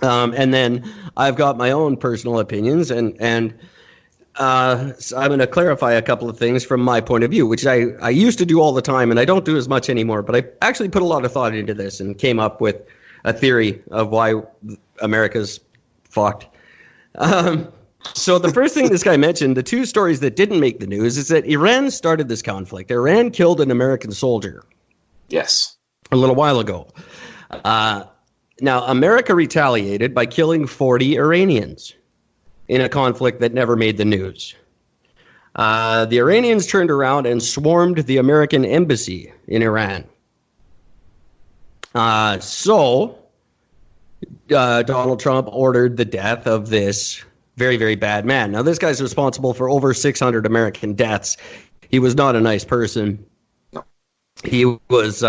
And then I've got my own personal opinions, and so I'm going to clarify a couple of things from my point of view, which I used to do all the time, and I don't do as much anymore. But I actually put a lot of thought into this and came up with a theory of why America's fucked. So the first thing this guy mentioned, the two stories that didn't make the news, is that Iran started this conflict. Iran killed an American soldier. Yes. A little while ago. Now, America retaliated by killing 40 Iranians in a conflict that never made the news. The Iranians turned around and swarmed the American embassy in Iran. So Donald Trump ordered the death of this very, very bad man. Now, this guy's responsible for over 600 American deaths. He was not a nice person. No. He was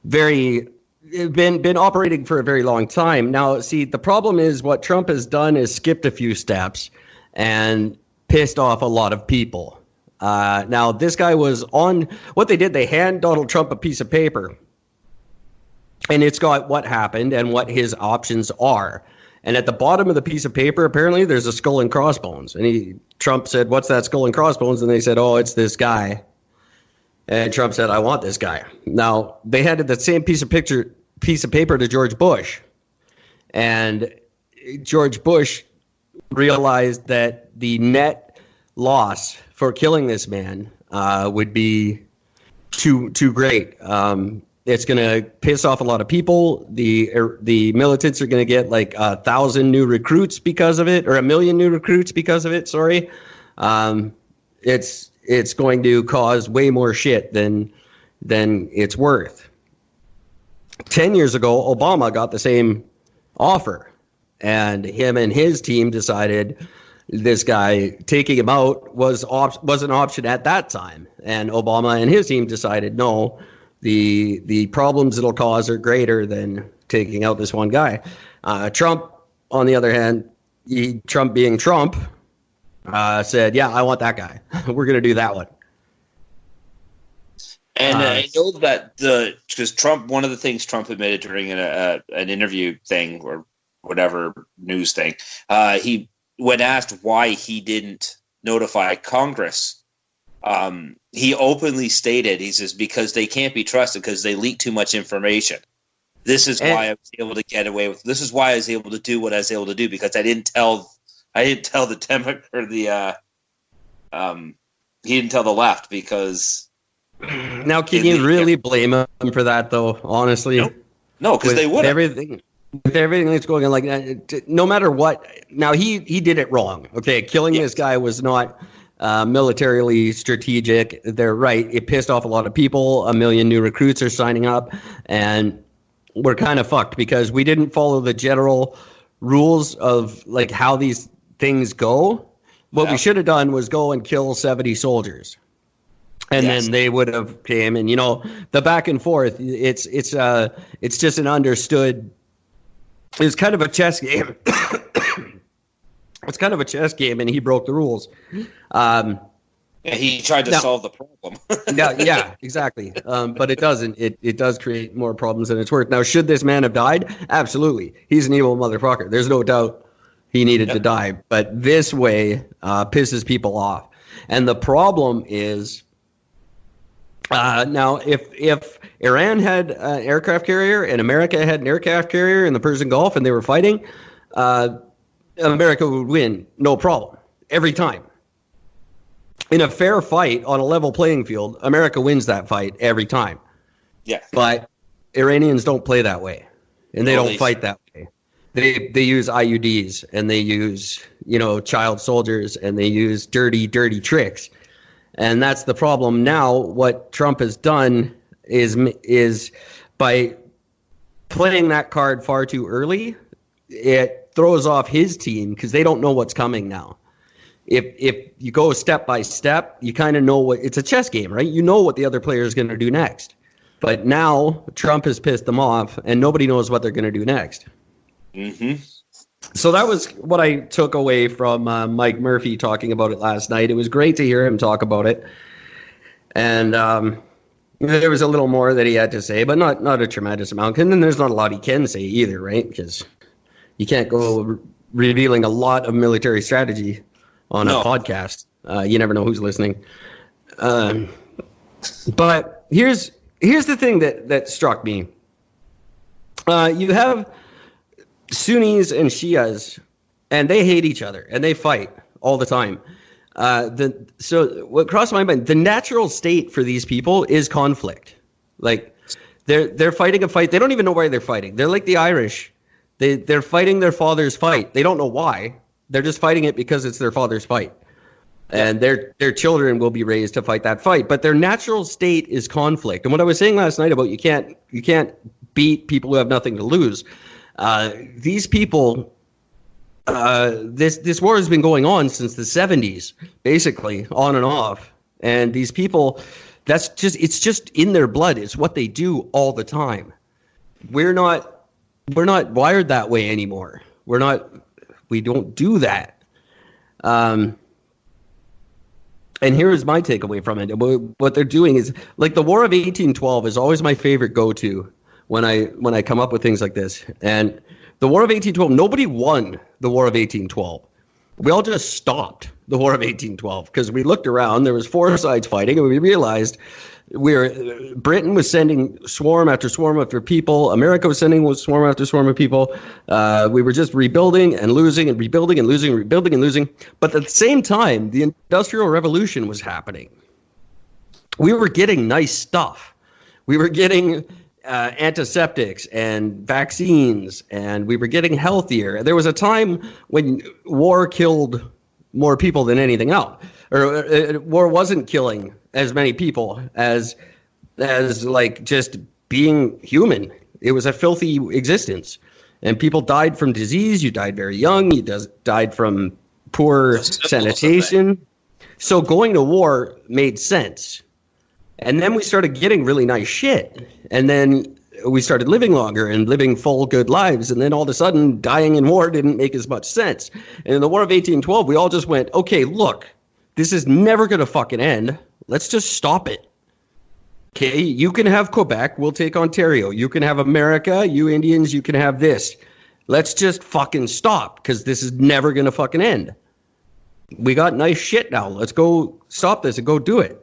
been operating for a very long time. Now, see, the problem is what Trump has done is skipped a few steps and pissed off a lot of people. Now, this guy was on what they did. They hand Donald Trump a piece of paper, and it's got what happened and what his options are. And at the bottom of the piece of paper, apparently, there's a skull and crossbones. And Trump said, "What's that skull and crossbones?" And they said, "Oh, it's this guy." And Trump said, "I want this guy." Now, they handed that same piece of paper to George Bush. And George Bush realized that the net loss for killing this man would be too great. It's going to piss off a lot of people. The militants are going to get like 1,000 new recruits because of it, or 1 million new recruits because of it. Sorry. It's going to cause way more shit than it's worth. 10 years ago, Obama got the same offer, and him and his team decided this guy, taking him out was an option at that time. And Obama and his team decided, no, the problems it'll cause are greater than taking out this one guy. Trump, on the other hand, Trump being Trump, said, yeah, I want that guy. We're going to do that one. And I know that because Trump, one of the things Trump admitted during an interview thing or whatever news thing, he, when asked why he didn't notify Congress, he openly stated, he says, because they can't be trusted because they leak too much information. This is why I was able to get away with. This is why I was able to do what I was able to do, because I didn't tell the Democrat or the he didn't tell the left because. Now, can you really blame him for that, though? Honestly, no, because they would. Everything that's going on, like no matter what. Now he did it wrong. Okay, killing this guy was not militarily strategic. They're right. It pissed off a lot of people. 1 million new recruits are signing up, and we're kind of fucked because we didn't follow the general rules of like how these things go. What we should have done was go and kill 70 soldiers. And then they would have came, and the back and forth. It's just an understood. It's kind of a chess game. It's kind of a chess game, and he broke the rules. He tried to solve the problem. yeah, exactly. But it doesn't. It does create more problems than it's worth. Now, should this man have died? Absolutely. He's an evil motherfucker. There's no doubt he needed to die. But this way pisses people off, and the problem is. Now, if Iran had an aircraft carrier and America had an aircraft carrier in the Persian Gulf and they were fighting, America would win, no problem, every time. In a fair fight on a level playing field, America wins that fight every time. Yeah. But Iranians don't play that way, and they don't fight that way. They use IUDs, and they use child soldiers, and they use dirty tricks. And that's the problem now. What Trump has done is by playing that card far too early, it throws off his team because they don't know what's coming now. If you go step by step, you kind of know what it's a chess game, right? You know what the other player is going to do next. But now Trump has pissed them off, and nobody knows what they're going to do next. Mm-hmm. So that was what I took away from Mike Murphy talking about it last night. It was great to hear him talk about it. And there was a little more that he had to say, but not a tremendous amount. And then there's not a lot he can say either, right? Because you can't go revealing a lot of military strategy on a No. podcast. You never know who's listening. But here's the thing that struck me. You have Sunnis and Shias, and they hate each other, and they fight all the time. So what crossed my mind, the natural state for these people is conflict. Like they're fighting a fight. They don't even know why they're fighting. They're like the Irish. They're fighting their father's fight. They don't know why. They're just fighting it because it's their father's fight. And their children will be raised to fight that fight. But their natural state is conflict. And what I was saying last night about you can't beat people who have nothing to lose. These people, this war has been going on since the 70s, basically, on and off. And these people, it's just in their blood. It's what they do all the time. We're not wired that way anymore. We don't do that. And here is my takeaway from it. What they're doing is, like, the War of 1812 is always my favorite go-to when I come up with things like this. And the War of 1812, nobody won the War of 1812. We all just stopped the War of 1812 because we looked around. There was four sides fighting, and we realized Britain was sending swarm after swarm after people. America was sending swarm after swarm of people. We were just rebuilding and losing and rebuilding and losing, rebuilding and losing. But at the same time, the Industrial Revolution was happening. We were getting nice stuff. We were getting antiseptics and vaccines, and we were getting healthier. There was a time when war killed more people than anything else, or war wasn't killing as many people as like just being human. It was a filthy existence, and people died from disease. You died very young. You died from poor sanitation. So going to war made sense. And then we started getting really nice shit. And then we started living longer and living full, good lives. And then all of a sudden, dying in war didn't make as much sense. And in the War of 1812, we all just went, okay, look, this is never going to fucking end. Let's just stop it. Okay, you can have Quebec. We'll take Ontario. You can have America. You Indians, you can have this. Let's just fucking stop, because this is never going to fucking end. We got nice shit now. Let's go stop this and go do it.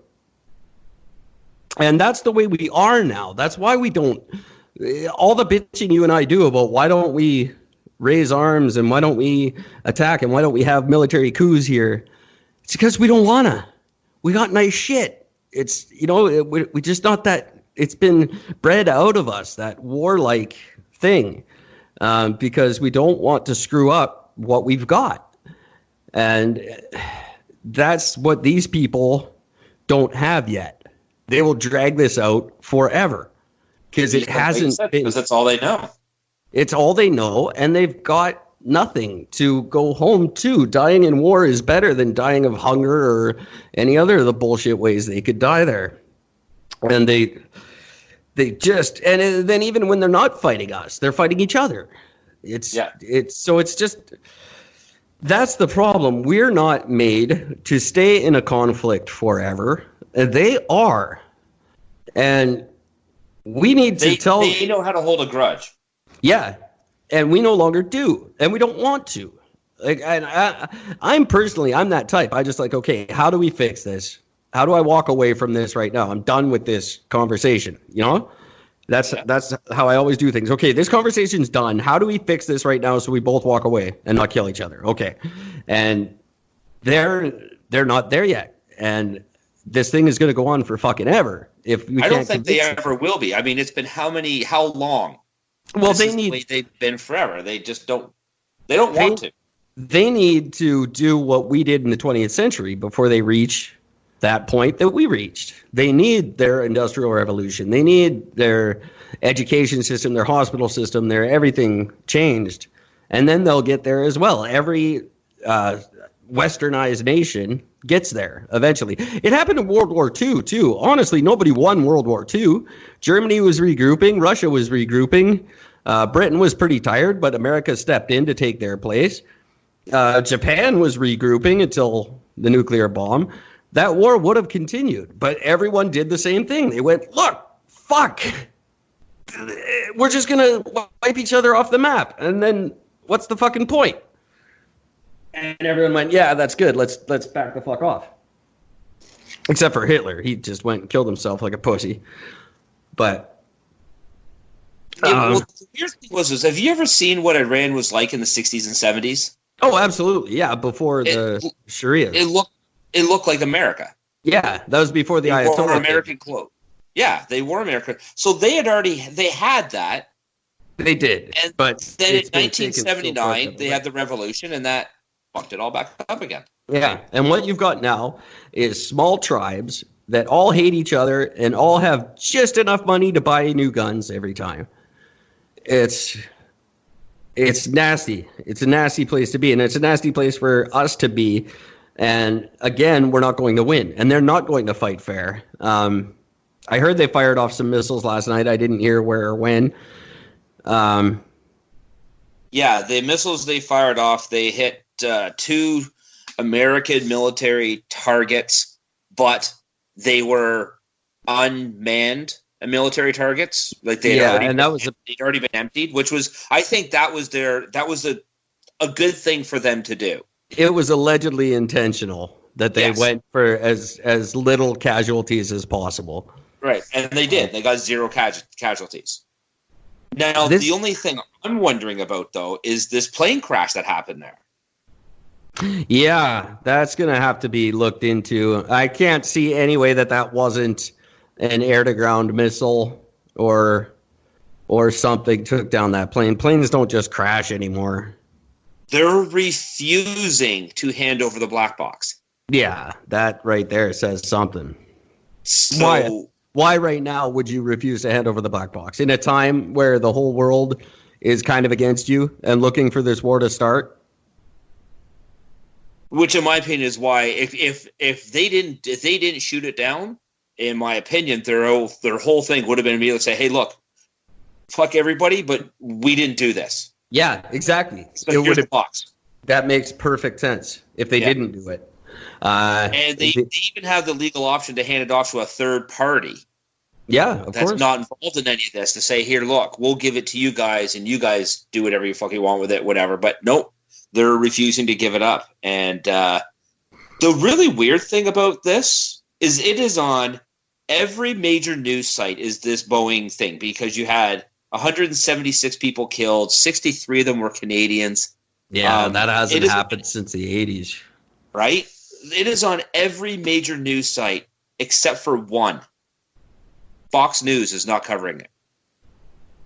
And that's the way we are now. That's why we don't, all the bitching you and I do about why don't we raise arms and why don't we attack and why don't we have military coups here? It's because we don't want to. We got nice shit. It's, we just not that, it's been bred out of us, that warlike thing, because we don't want to screw up what we've got. And that's what these people don't have yet. They will drag this out forever because it hasn't been. Because that's all they know. It's all they know, and they've got nothing to go home to. Dying in war is better than dying of hunger or any other of the bullshit ways they could die there. And they just, and then even when they're not fighting us, they're fighting each other. It's just, that's the problem. We're not made to stay in a conflict forever. They are. And we need to tell... They know how to hold a grudge. Yeah. And we no longer do. And we don't want to. Like, and I'm that type. I just like, okay, how do we fix this? How do I walk away from this right now? I'm done with this conversation. That's how I always do things. Okay, this conversation's done. How do we fix this right now so we both walk away and not kill each other? Okay. And they're not there yet. And this thing is going to go on for fucking ever. I don't think they ever will be. I mean, it's been how long? Well, they've been forever. They just don't. They don't want to. They need to do what we did in the 20th century before they reach that point that we reached. They need their industrial revolution. They need their education system, their hospital system, their everything changed, and then they'll get there as well. Every westernized nation gets there eventually. It happened in World War II too. Honestly, nobody won World War II. Germany was regrouping. Russia was regrouping. Britain was pretty tired, but America stepped in to take their place. Japan was regrouping until the nuclear bomb. That war would have continued, but everyone did the same thing. They went, look, fuck. We're just going to wipe each other off the map. And then what's the fucking point? And everyone went, yeah, that's good. Let's back the fuck off. Except for Hitler. He just went and killed himself like a pussy. But well, the weird thing was, have you ever seen what Iran was like in the 60s and 70s? Oh, absolutely. Yeah, before the Sharia. It looked like America. Yeah, that was before the Ayatollah. They wore American clothes. Yeah, they were American. So they had that. They did. And but then in 1979, they had the revolution, and that fucked it all back up again. Yeah, and what you've got now is small tribes that all hate each other and all have just enough money to buy new guns every time. It's nasty. It's a nasty place to be, and it's a nasty place for us to be. And again, we're not going to win, and they're not going to fight fair. I heard they fired off some missiles last night. I didn't hear where or when. Yeah, the missiles they fired off, they hit 2 American military targets, but they were unmanned military targets. Like they'd already been emptied, which was, I think that was a good thing for them to do. It was allegedly intentional that they went for as little casualties as possible. Right, and they did. They got 0 casualties. Now, the only thing I'm wondering about, though, is this plane crash that happened there. Yeah, that's going to have to be looked into. I can't see any way that wasn't an air-to-ground missile or something took down that plane. Planes don't just crash anymore. They're refusing to hand over the black box. Yeah, that right there says something. So, why right now would you refuse to hand over the black box? In a time where the whole world is kind of against you and looking for this war to start? Which, in my opinion, is why if they didn't shoot it down, in my opinion, their whole thing would have been to be able to say, "Hey, look, fuck everybody, but we didn't do this." Yeah, exactly. So here's the box. That makes perfect sense if they didn't do it. And they even have the legal option to hand it off to a third party. Yeah, of course. That's not involved in any of this, to say, "Here, look, we'll give it to you guys, and you guys do whatever you fucking want with it, whatever." But nope. They're refusing to give it up. And the really weird thing about this is it is on every major news site is this Boeing thing, because you had 176 people killed, 63 of them were Canadians. Yeah, that hasn't happened since the 80s. Right? It is on every major news site except for one. Fox News is not covering it.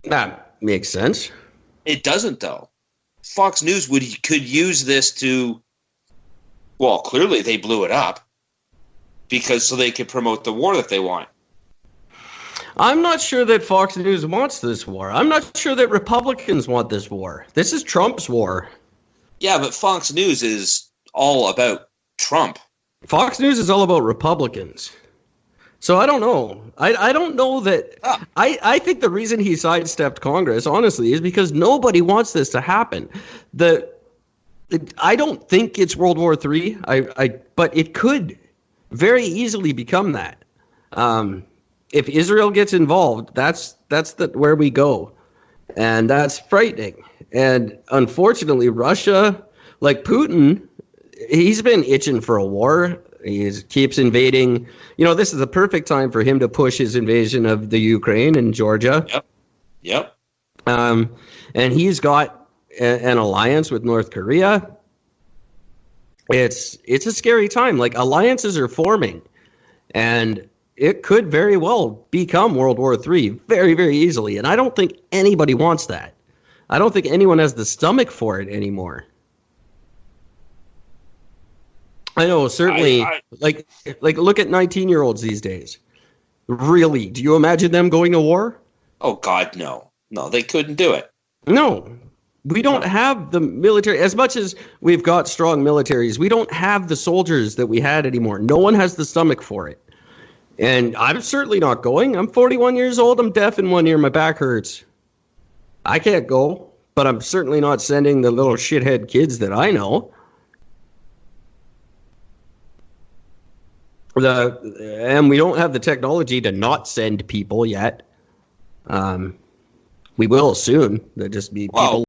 That makes sense. It doesn't, though. Fox News could use this to, well, clearly they blew it up so they could promote the war that they want. I'm not sure that Fox News wants this war. I'm not sure that Republicans want this war. This is Trump's war. Yeah, but Fox News is all about Trump. Fox News is all about Republicans. So I don't know. I don't know that. I think the reason he sidestepped Congress, honestly, is because nobody wants this to happen. I don't think it's World War III. But it could very easily become that. If Israel gets involved, that's where we go, and that's frightening. And unfortunately, Russia, like Putin, he's been itching for a war. He keeps invading. This is the perfect time for him to push his invasion of the Ukraine and Georgia. Yep. And he's got an alliance with North Korea. It's a scary time. Like, alliances are forming, and it could very well become World War III very, very easily. And I don't think anybody wants that. I don't think anyone has the stomach for it anymore. I know, certainly, like look at 19-year-olds these days. Really? Do you imagine them going to war? Oh, God, no. No, they couldn't do it. No. We don't have the military. As much as we've got strong militaries, we don't have the soldiers that we had anymore. No one has the stomach for it. And I'm certainly not going. I'm 41 years old. I'm deaf in one ear. My back hurts. I can't go, but I'm certainly not sending the little shithead kids that I know. And we don't have the technology to not send people yet. We will soon. There'll just be people.